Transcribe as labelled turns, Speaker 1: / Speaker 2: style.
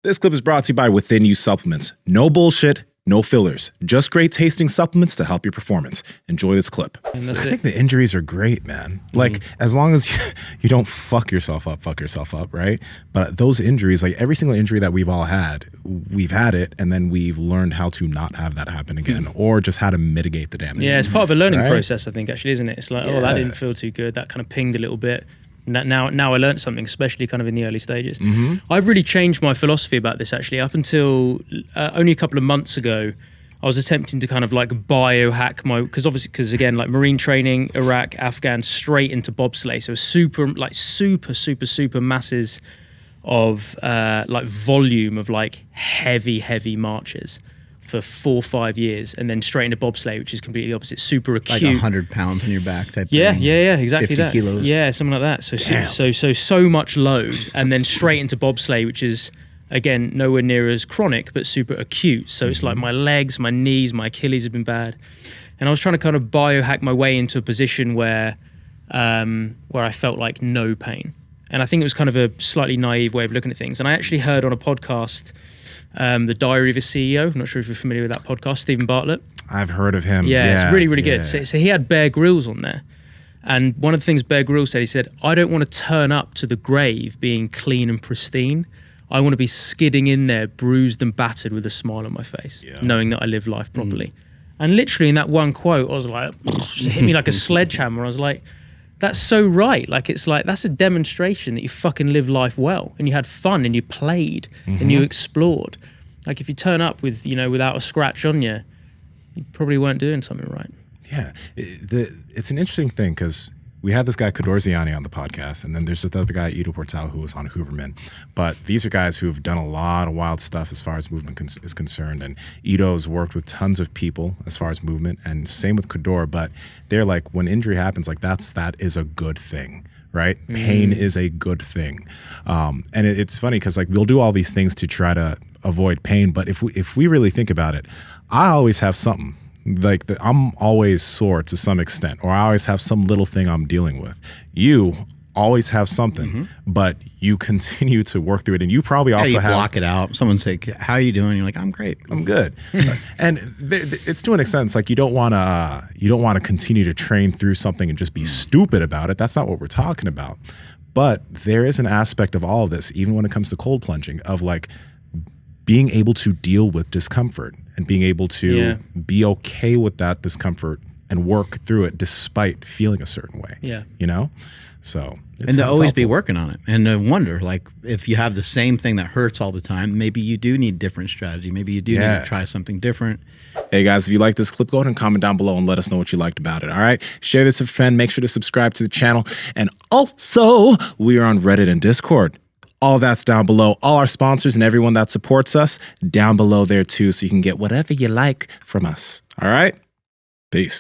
Speaker 1: This clip is brought to you by Within You Supplements. No bullshit, no fillers, just great tasting supplements to help your performance. Enjoy this clip.
Speaker 2: I
Speaker 1: think the injuries are great, man. Like, as long as you don't fuck yourself up, right? But those injuries, like every single injury that we've all had, we've had it, and then we've learned how to not have that happen again, or just how to mitigate the damage.
Speaker 2: Yeah, it's part of a learning process, I think, actually, isn't it? It's like, oh, that didn't feel too good. That kind of pinged a little bit. Now I learned something, especially kind of in the early stages. I've really changed my philosophy about this, actually. Up until only a couple of months ago, I was attempting to kind of like biohack because again, like marine training, Iraq, Afghan, straight into bobsleigh. So super masses of like volume of like heavy marches for 4 or 5 years, and then straight into bobsleigh, which is completely the opposite. Super acute,
Speaker 3: like 100 pounds on your back type
Speaker 2: thing. Yeah, exactly
Speaker 3: 50
Speaker 2: that.
Speaker 3: kilos.
Speaker 2: Yeah, something like that. So much load, and then straight into bobsleigh, which is again nowhere near as chronic, but super acute. So it's like my legs, my knees, my Achilles have been bad, and I was trying to kind of biohack my way into a position where I felt like no pain. And I think it was kind of a slightly naive way of looking at things. And I actually heard on a podcast, The Diary of a CEO. I'm not sure if you're familiar with that podcast, Stephen Bartlett.
Speaker 1: I've heard of him.
Speaker 2: Yeah, it's really good. So he had Bear Grylls on there. And one of the things Bear Grylls said, he said, I don't want to turn up to the grave being clean and pristine. I want to be skidding in there, bruised and battered with a smile on my face, knowing that I live life properly. And literally in that one quote, I was like, it hit me like a sledgehammer. I was like, that's so right. Like, it's like, that's a demonstration that you fucking live life well, and you had fun, and you played, and you explored. Like, if you turn up with, without a scratch on you, you probably weren't doing something right.
Speaker 1: Yeah. It's an interesting thing, because we had this guy, Kador Ziani, on the podcast, and then there's this other guy, Ido Portal, who was on Hooverman. But these are guys who have done a lot of wild stuff as far as movement is concerned. And Ido's worked with tons of people as far as movement, and same with Kador. But they're like, when injury happens, like that is a good thing, right? Pain is a good thing. And it's funny because like we'll do all these things to try to avoid pain. But if we really think about it, I always have something. Like I'm always sore to some extent, or I always have some little thing I'm dealing with. You always have something, but you continue to work through it, and you probably also have
Speaker 3: block it out. Someone's like, "How are you doing?" You're like, "I'm great.
Speaker 1: I'm good." And it's to an extent, like you don't want to continue to train through something and just be stupid about it. That's not what we're talking about. But there is an aspect of all of this, even when it comes to cold plunging, of like being able to deal with discomfort and being able to be okay with that discomfort and work through it despite feeling a certain way.
Speaker 2: Yeah.
Speaker 1: So
Speaker 3: and to always be working on it, and to wonder, like, if you have the same thing that hurts all the time, maybe you do need different strategy. Maybe you do need to try something different.
Speaker 1: Hey guys, if you like this clip, go ahead and comment down below and let us know what you liked about it. All right, share this with a friend. Make sure to subscribe to the channel, and also we are on Reddit and Discord. All that's down below. All our sponsors and everyone that supports us down below there too, so you can get whatever you like from us. All right? Peace.